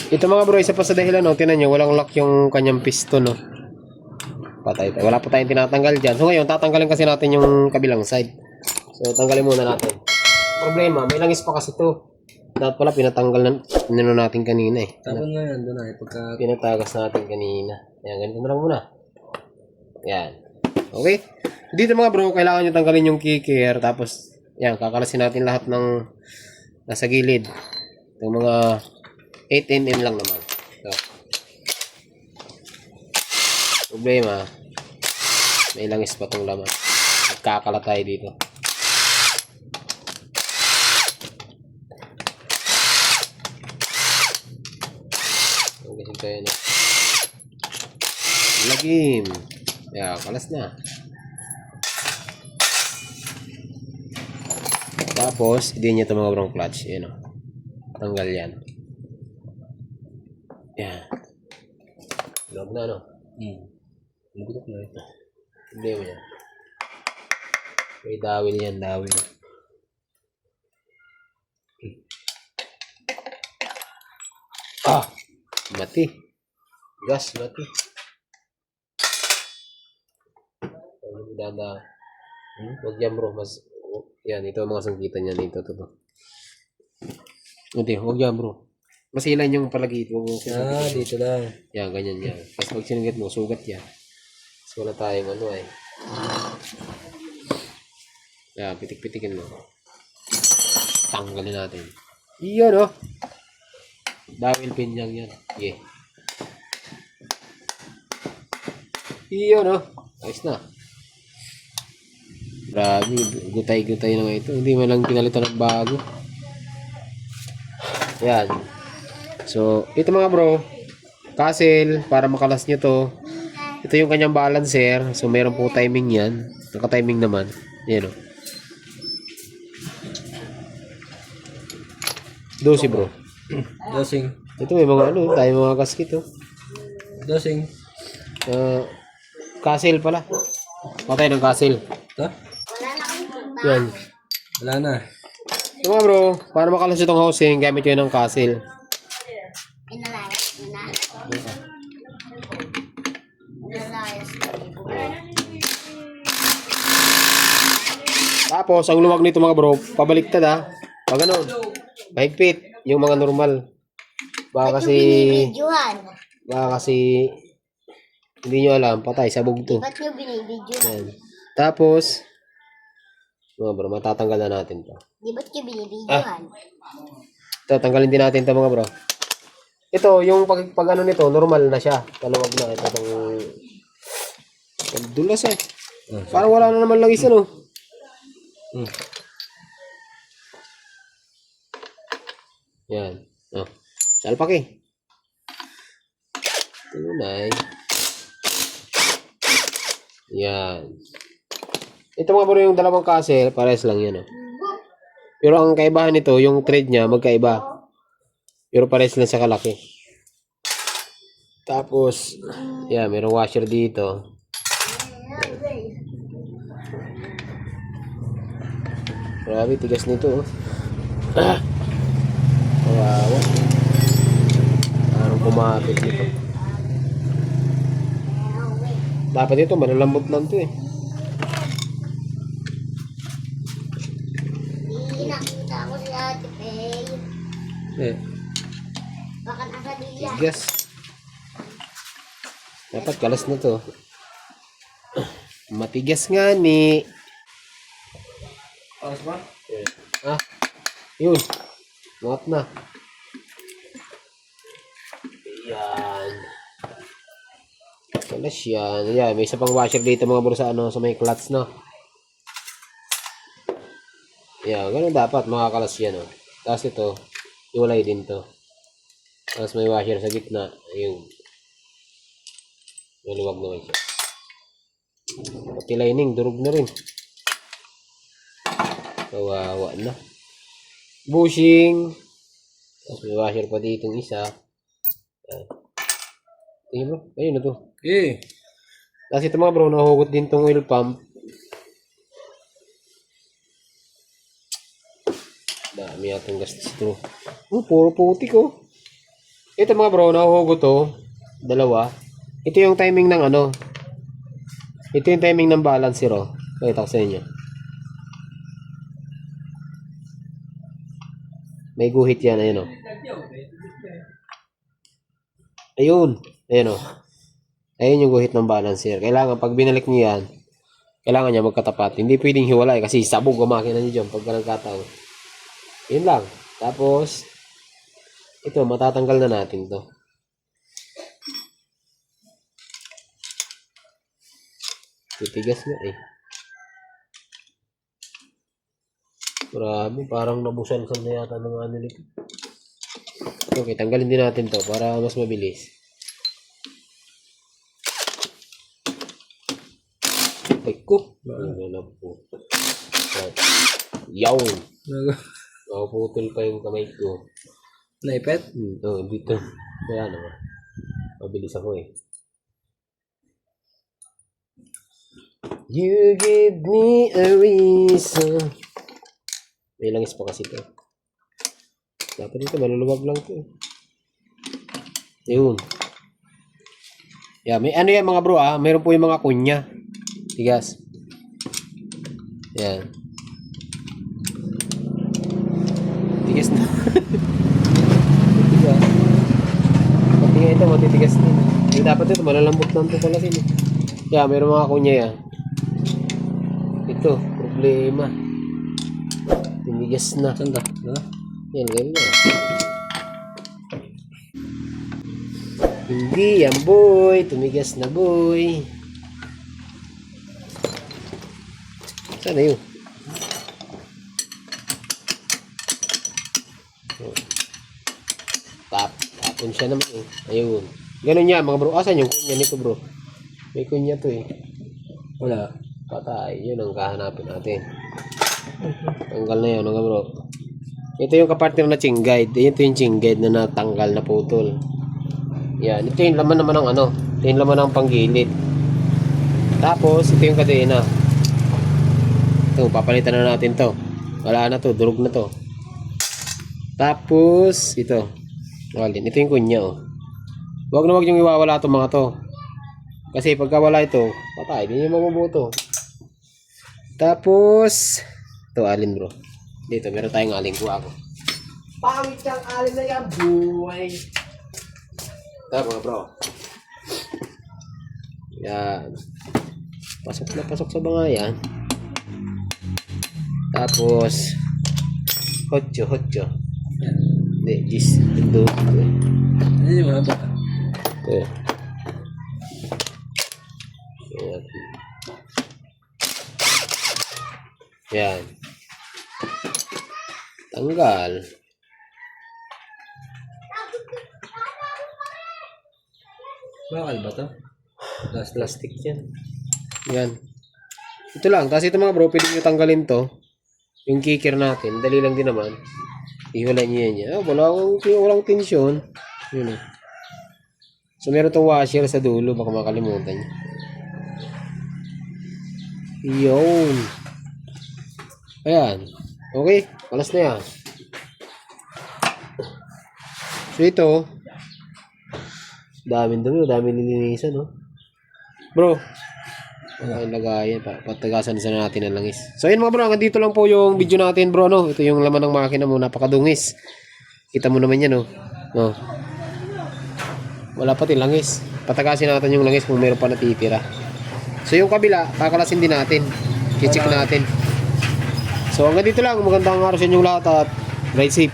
Ito mga bro, isa pa sa dahilan, no, tinan nyo, walang lock yung kanyang piston, no. Patay tayo. Wala pa tayong tinatanggal dyan. So ngayon, tatanggalin kasi natin yung kabilang side. So tanggalin muna natin. Problema, may langis pa kasi ito. Dapat pala pinatanggal na natin kanina eh. Tapon nga yan, doon na. Pinatagas natin kanina. Ayan, ganito na lang muna. Ayan. Okay? Dito mga bro, kailangan nyo tanggalin yung kicker. Tapos, ayan, kakalasin natin lahat ng nasa gilid. Yung mga 8mm lang naman. So, problema, may langis pa itong laman. At kakala tayo dito. Kasi tayo na. Lagim. Ayan, kalas na. Tapos, hindi niya ito mga brong clutch. Ayan o. Tanggal yan. Ayan. Log na, no? Magutok na ito. Hindi mo yan. May dawil yan, dawil. Ah! Mati. Gas, mati. Dada. Huwag yan bro. Mas, yan, ito ang mga sangkitan niya dito. Hindi, huwag yan bro. Masilan yung palagi. Dito lang. Yan, ganyan yan. Tapos pag sinunggit mo, sugat yan. So wala tayong ano eh. Yan, pitik-pitikin mo. Tanggalin natin. Iyan oh. Dawil pin yan. Yeah. Iyan oh. Ayos na. Grabe, gutay-gutay na nga ito. Hindi man lang pinalitan ng bago. Yan. So, ito mga bro, castle, para makalas nyo to. Ito yung kanyang balancer. So, meron po timing yan. Naka-timing naman. Yan o. 12 bro. Dosing. Ito may mga ano, tayo mga gasket oh. Dosing. Castle pala. Patay ng castle. Ito? Yan. Wala na. Ito mga bro, para makalas itong housing, gamit yun ng castle. Pinalayas mo na. Pinalayas mo. Tapos, ang luwag nito mga bro, pabaliktad ha. Pag ganun, mahigpit, yung mga normal. Baka kasi, hindi nyo alam, patay, sabog to. Ba't nyo binibidyohan? Yan. Tapos, mga bro, matatanggal na natin to. Di ba't nyo binibidyohan? Ito, tanggalin din natin to mga bro. Ito, yung pag ano nito, normal na siya. Kaluwag na. Ito itong dulas eh. Parang wala na naman lang isa no. Yan. Oh. Salpak eh. Tunay. Yan. Ito mga bro, yung dalawang castle, pares lang yan oh. Pero ang kaibahan nito, yung thread niya, magkaiba. Pero pares lang sa kalaki. Tapos, yeah, mayroong washer dito. Grabe, tigas nito. Oh. Kawawa. Parang kumapit nito. Dapat ito, malalambot lang ito eh. Nakita ko si Ate Faye. Baka nasa diyan. Tigas. Dapat kalas na to. Matigas nga ni. Alas ba? Ah, yun. Muat na. Yan. Kalas yan. Yan, may isa pang washer dito mga bro sa ano, sa may clutch no. Yan, ganun dapat makakalas yan oh. Tapos ito, iwalay din to. Tapos may washer sa gitna. Ayun. Maluwag naman siya. Pati lining, durog na rin. Kawawa na. Bushing. Tapos may washer pa dito isa. Yan. Tingin bro, ayun na to. Tapos ito mga bro, nahugot din tong oil pump. Dami atong gastos ito. Oh, puro putik oh. Ito mga bro, nahuhugot to. Dalawa. Ito yung timing ng ano. Ito yung timing ng balancer, oh. Pakita ko sa inyo. May guhit yan, ayun, oh. Ayun. Ayun, oh. Ayun yung guhit ng balancer. Kailangan, pag binalik niyo yan, kailangan niya magkatapat. Hindi pwedeng hiwalay kasi sabog ang makina niyo dyan pag nagkataon. Yun lang. Tapos, ito, matatanggal na natin to. Titigas na eh. Grabe, parang nabusalsan na yata ng ano nito. Okay, tanggalin din natin to para mas mabilis. Ay ko. Ano na po. Yaw. Nakaputol pa yung kamay ko. Naipet? Oo, dito. Kaya naman. Mabilis ako eh. You give me a reason. May langis pa kasi ito. Dapat dito, maluluwag lang ito. Yun. Yeah, may ano yan mga bro ah. Mayroon po yung mga kunya. Tigas. Yan. Tigas na. Tigas. Pati nga ito, matitigas din. Yung dapat ito, malalambot lang ito pala sila. Yeah, mayroon mga kunya yan. Ito, problema. Tinigas na. Saan ka? Yan, ganyan na. Hindi yan, boy. Tumigas na, boy. Saan na yun? Tapon siya naman eh. Ayun. Ganun yan, mga bro. Asan yung kunya nito, bro? May kunya to eh. Wala. Patay. Yun ang kahanapin natin. Tanggal na yun, mga bro. Ito yung kapartner na chain guide. Ito yung chain guide na natanggal na putol. Yan. Ito yung laman naman ng ano. Ito yung laman ng panggilid. Tapos, ito yung kadena. Ito, papalitan na natin to. Wala na to. Durog na to. Tapos, ito. Ito yung kunya, oh. Huwag na huwag yung iwawala itong mga to. Kasi pagka wala ito, patay. Hindi yung mabubuto. Tapos, ito alin bro. Dito, meron tayong alin. Kuha ako. Pangit yung alin na yan, buhay. Ito mga bro. Yan. Pasok na pasok sa mga yan. Tapos, hotcho. Hindi, gis. Ito. Ano yung mga bata? Ito. Yan. Tanggal. Bakal ba to? Plastic yan. Yan. Ito lang. Tapos ito mga bro, pwede nyo tanggalin to. Yung kicker natin. Dali lang din naman. Iwala nyo yan. Ah, walang tensyon. Yun eh. So meron tong washer sa dulo. Baka makalimutan nyo. Yun. Ayan. Okay. Palas na yan. So ito. Daming nilinisan, no? Bro. Ay, lagayan. Patagasan na natin ang langis. So ayun mga bro. Hanggang dito lang po yung video natin, bro, no? Ito yung laman ng makina mo. Napakadungis. Kita mo naman yan, no? No. Wala pati langis. Patagasin natin yung langis kung meron pa natitira. So yung kabila, kakalasin din natin. I-check natin. So hanggang dito lang. Magandang araw sa inyong lahat at ride safe.